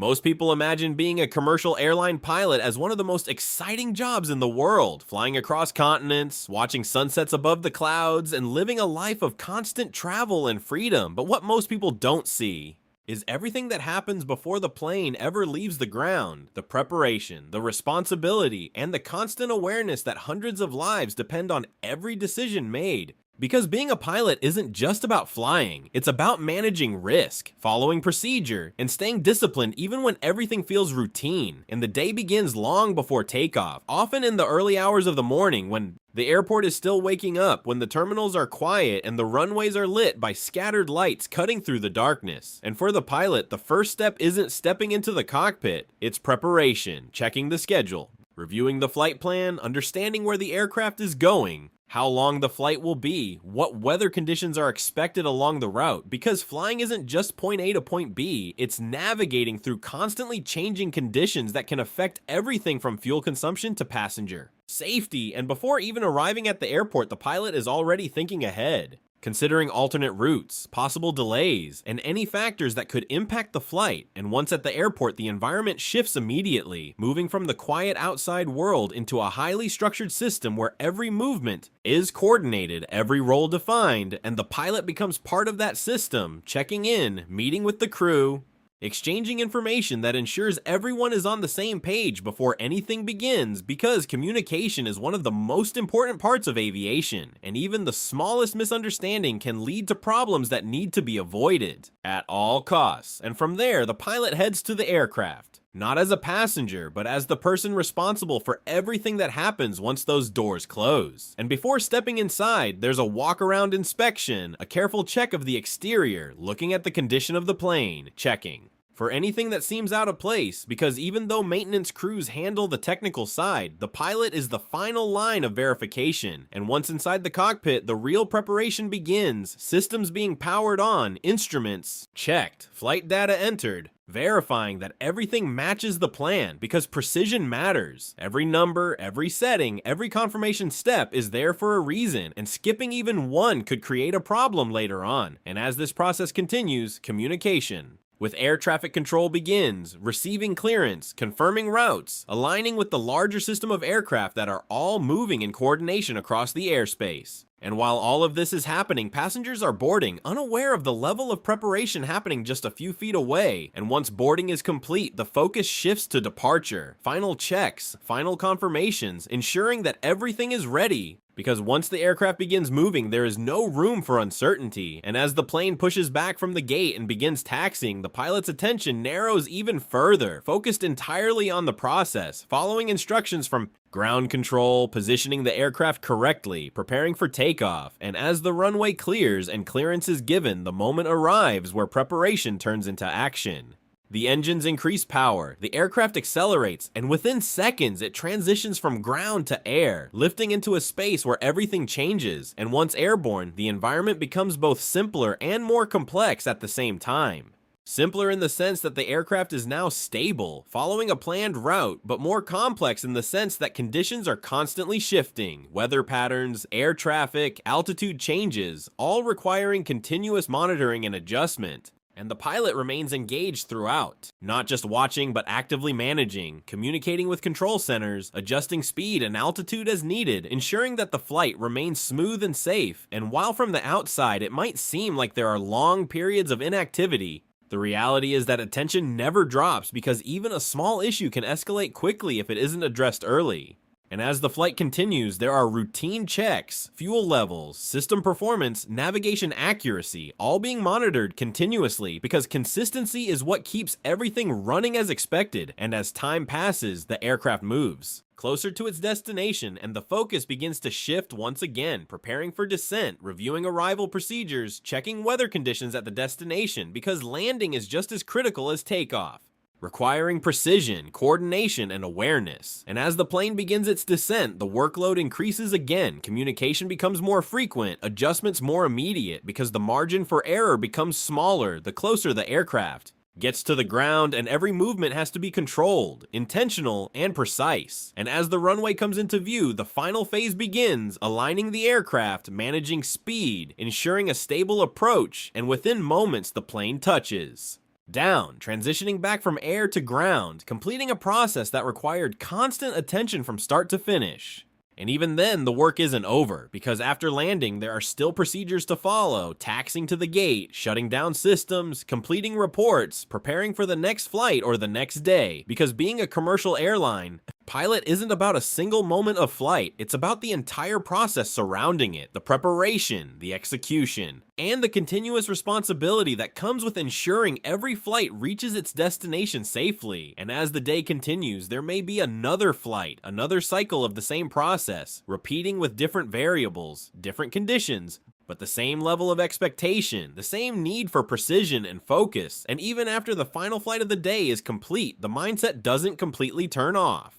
Most people imagine being a commercial airline pilot as one of the most exciting jobs in the world, flying across continents, watching sunsets above the clouds, and living a life of constant travel and freedom. But what most people don't see is everything that happens before the plane ever leaves the ground. The preparation, the responsibility, and the constant awareness that hundreds of lives depend on every decision made. Because being a pilot isn't just about flying, it's about managing risk, following procedure, and staying disciplined even when everything feels routine. And the day begins long before takeoff, often in the early hours of the morning when the airport is still waking up, when the terminals are quiet and the runways are lit by scattered lights cutting through the darkness. And for the pilot, the first step isn't stepping into the cockpit, it's preparation, checking the schedule, reviewing the flight plan, understanding where the aircraft is going, how long the flight will be, what weather conditions are expected along the route, because flying isn't just point A to point B, it's navigating through constantly changing conditions that can affect everything from fuel consumption to passenger safety. And before even arriving at the airport, the pilot is already thinking ahead, considering alternate routes, possible delays, and any factors that could impact the flight. And once at the airport, the environment shifts immediately, moving from the quiet outside world into a highly structured system where every movement is coordinated, every role defined, and the pilot becomes part of that system, checking in, meeting with the crew, exchanging information that ensures everyone is on the same page before anything begins, because communication is one of the most important parts of aviation, and even the smallest misunderstanding can lead to problems that need to be avoided at all costs. And from there, the pilot heads to the aircraft, not as a passenger, but as the person responsible for everything that happens once those doors close. And before stepping inside, there's a walk-around inspection, a careful check of the exterior, looking at the condition of the plane, checking for anything that seems out of place, because even though maintenance crews handle the technical side, the pilot is the final line of verification. And once inside the cockpit, the real preparation begins, systems being powered on, instruments checked, flight data entered, verifying that everything matches the plan, because precision matters. Every number, every setting, every confirmation step is there for a reason, and skipping even one could create a problem later on. And as this process continues, communication with air traffic control begins, receiving clearance, confirming routes, aligning with the larger system of aircraft that are all moving in coordination across the airspace. And while all of this is happening, passengers are boarding, unaware of the level of preparation happening just a few feet away. And once boarding is complete, the focus shifts to departure, final checks, final confirmations, ensuring that everything is ready. Because once the aircraft begins moving, there is no room for uncertainty. And as the plane pushes back from the gate and begins taxiing, the pilot's attention narrows even further, focused entirely on the process, following instructions from ground control, positioning the aircraft correctly, preparing for takeoff. And as the runway clears and clearance is given, the moment arrives where preparation turns into action. The engines increase power, the aircraft accelerates, and within seconds it transitions from ground to air, lifting into a space where everything changes. And once airborne, the environment becomes both simpler and more complex at the same time. Simpler in the sense that the aircraft is now stable, following a planned route, but more complex in the sense that conditions are constantly shifting, weather patterns, air traffic, altitude changes, all requiring continuous monitoring and adjustment. And the pilot remains engaged throughout, not just watching but actively managing, communicating with control centers, adjusting speed and altitude as needed, ensuring that the flight remains smooth and safe. And while from the outside it might seem like there are long periods of inactivity, the reality is that attention never drops, because even a small issue can escalate quickly if it isn't addressed early. And as the flight continues, there are routine checks, fuel levels, system performance, navigation accuracy, all being monitored continuously, because consistency is what keeps everything running as expected. And as time passes, the aircraft moves closer to its destination, and the focus begins to shift once again, preparing for descent, reviewing arrival procedures, checking weather conditions at the destination, because landing is just as critical as takeoff, requiring precision, coordination, and awareness. And as the plane begins its descent, the workload increases again, communication becomes more frequent, adjustments more immediate, because the margin for error becomes smaller the closer the aircraft gets to the ground, and every movement has to be controlled, intentional, and precise. And as the runway comes into view, the final phase begins, aligning the aircraft, managing speed, ensuring a stable approach, and within moments the plane touches Down, transitioning back from air to ground, completing a process that required constant attention from start to finish. And even then, the work isn't over, because after landing, there are still procedures to follow, taxiing to the gate, shutting down systems, completing reports, preparing for the next flight or the next day. Because being a commercial airline, pilot isn't about a single moment of flight, it's about the entire process surrounding it, the preparation, the execution, and the continuous responsibility that comes with ensuring every flight reaches its destination safely. And as the day continues, there may be another flight, another cycle of the same process, repeating with different variables, different conditions, but the same level of expectation, the same need for precision and focus. And even after the final flight of the day is complete, the mindset doesn't completely turn off.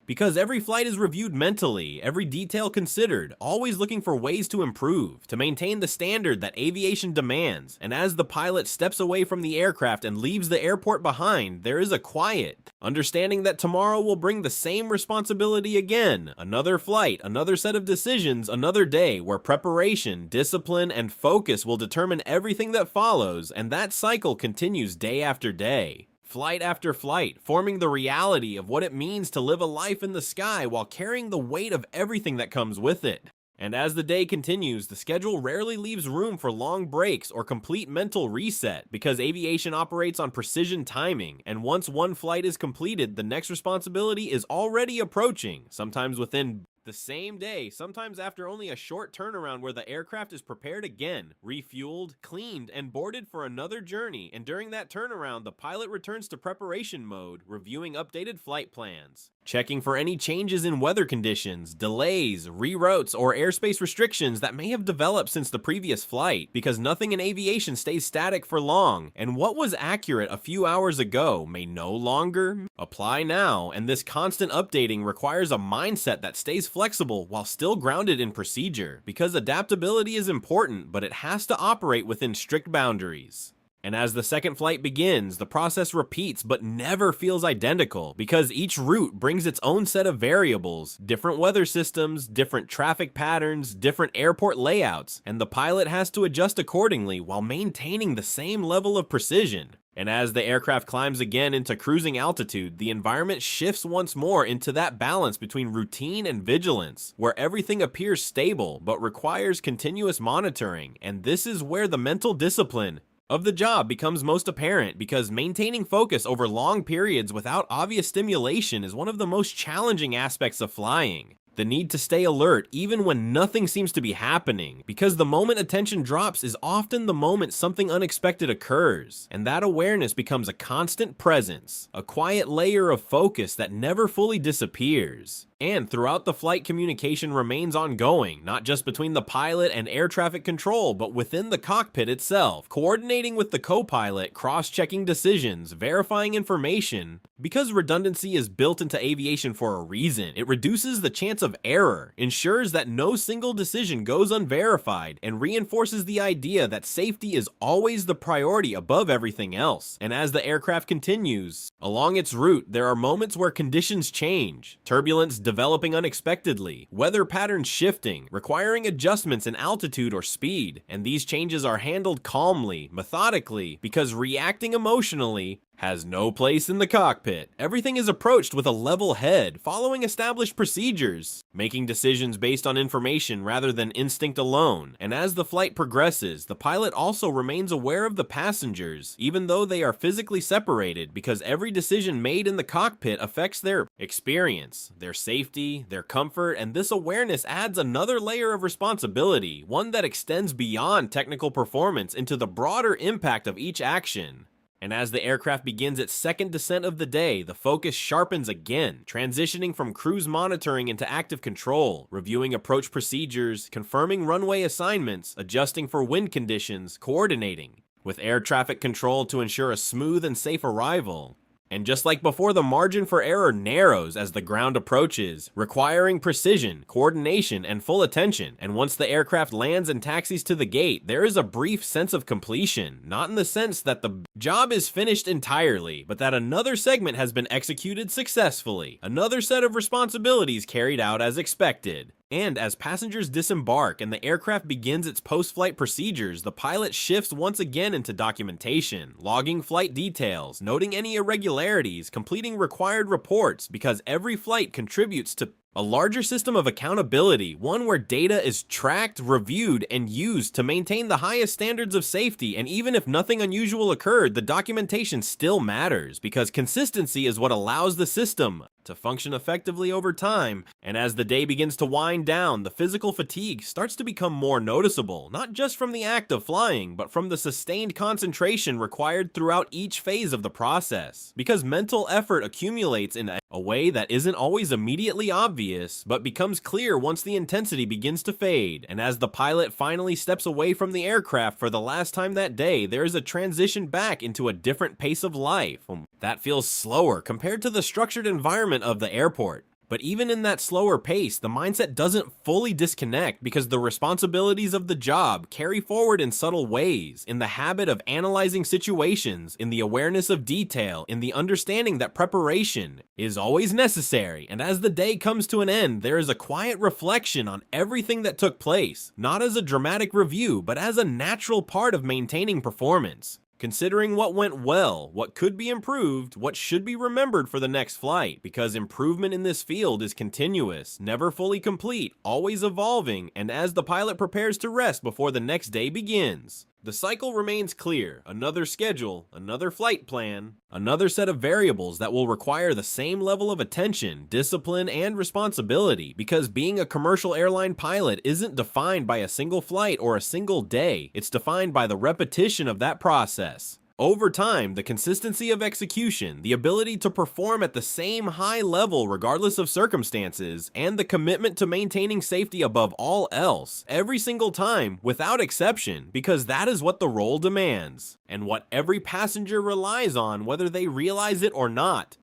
Because every flight is reviewed mentally, every detail considered, always looking for ways to improve, to maintain the standard that aviation demands. And as the pilot steps away from the aircraft and leaves the airport behind, there is a quiet, understanding that tomorrow will bring the same responsibility again. Another flight, another set of decisions, another day where preparation, discipline, and focus will determine everything that follows, and that cycle continues day after day. Flight after flight, forming the reality of what it means to live a life in the sky while carrying the weight of everything that comes with it. And as the day continues, the schedule rarely leaves room for long breaks or complete mental reset, because aviation operates on precision timing, and once one flight is completed, the next responsibility is already approaching, sometimes within the same day, sometimes after only a short turnaround where the aircraft is prepared again, refueled, cleaned, and boarded for another journey. And during that turnaround, the pilot returns to preparation mode, reviewing updated flight plans, checking for any changes in weather conditions, delays, reroutes, or airspace restrictions that may have developed since the previous flight, because nothing in aviation stays static for long, and what was accurate a few hours ago may no longer apply now. And this constant updating requires a mindset that stays flexible while still grounded in procedure, because adaptability is important, but it has to operate within strict boundaries. And as the second flight begins, the process repeats but never feels identical, because each route brings its own set of variables, different weather systems, different traffic patterns, different airport layouts, and the pilot has to adjust accordingly while maintaining the same level of precision. And as the aircraft climbs again into cruising altitude, the environment shifts once more into that balance between routine and vigilance, where everything appears stable but requires continuous monitoring. And this is where the mental discipline of the job becomes most apparent, because maintaining focus over long periods without obvious stimulation is one of the most challenging aspects of flying. The need to stay alert even when nothing seems to be happening, because the moment attention drops is often the moment something unexpected occurs, and that awareness becomes a constant presence, a quiet layer of focus that never fully disappears. And throughout the flight, communication remains ongoing, not just between the pilot and air traffic control, but within the cockpit itself, coordinating with the co-pilot, cross-checking decisions, verifying information. Because redundancy is built into aviation for a reason, it reduces the chance of error, ensures that no single decision goes unverified, and reinforces the idea that safety is always the priority above everything else. And as the aircraft continues along its route, there are moments where conditions change, turbulence developing unexpectedly, weather patterns shifting, requiring adjustments in altitude or speed, and these changes are handled calmly, methodically, because reacting emotionally has no place in the cockpit. Everything is approached with a level head, following established procedures, making decisions based on information rather than instinct alone. And as the flight progresses, the pilot also remains aware of the passengers, even though they are physically separated, because every decision made in the cockpit affects their experience, their safety, their comfort, and this awareness adds another layer of responsibility, one that extends beyond technical performance into the broader impact of each action. And as the aircraft begins its second descent of the day, the focus sharpens again, transitioning from cruise monitoring into active control, reviewing approach procedures, confirming runway assignments, adjusting for wind conditions, coordinating with air traffic control to ensure a smooth and safe arrival. And just like before, the margin for error narrows as the ground approaches, requiring precision, coordination, and full attention. And once the aircraft lands and taxis to the gate, there is a brief sense of completion, not in the sense that the job is finished entirely, but that another segment has been executed successfully, another set of responsibilities carried out as expected. And as passengers disembark and the aircraft begins its post-flight procedures, the pilot shifts once again into documentation, logging flight details, noting any irregularities, completing required reports, because every flight contributes to a larger system of accountability, one where data is tracked, reviewed, and used to maintain the highest standards of safety. And even if nothing unusual occurred, the documentation still matters, because consistency is what allows the system to function effectively over time. And as the day begins to wind down, the physical fatigue starts to become more noticeable, not just from the act of flying, but from the sustained concentration required throughout each phase of the process. Because mental effort accumulates in a way that isn't always immediately obvious, but becomes clear once the intensity begins to fade. And as the pilot finally steps away from the aircraft for the last time that day, there is a transition back into a different pace of life that feels slower compared to the structured environment of the airport. But even in that slower pace, the mindset doesn't fully disconnect, because the responsibilities of the job carry forward in subtle ways, in the habit of analyzing situations, in the awareness of detail, in the understanding that preparation is always necessary. And as the day comes to an end, there is a quiet reflection on everything that took place, not as a dramatic review, but as a natural part of maintaining performance. Considering what went well, what could be improved, what should be remembered for the next flight, because improvement in this field is continuous, never fully complete, always evolving, and as the pilot prepares to rest before the next day begins, the cycle remains clear: another schedule, another flight plan, another set of variables that will require the same level of attention, discipline, and responsibility, because being a commercial airline pilot isn't defined by a single flight or a single day, it's defined by the repetition of that process. Over time, the consistency of execution, the ability to perform at the same high level regardless of circumstances, and the commitment to maintaining safety above all else, every single time, without exception, because that is what the role demands, and what every passenger relies on whether they realize it or not.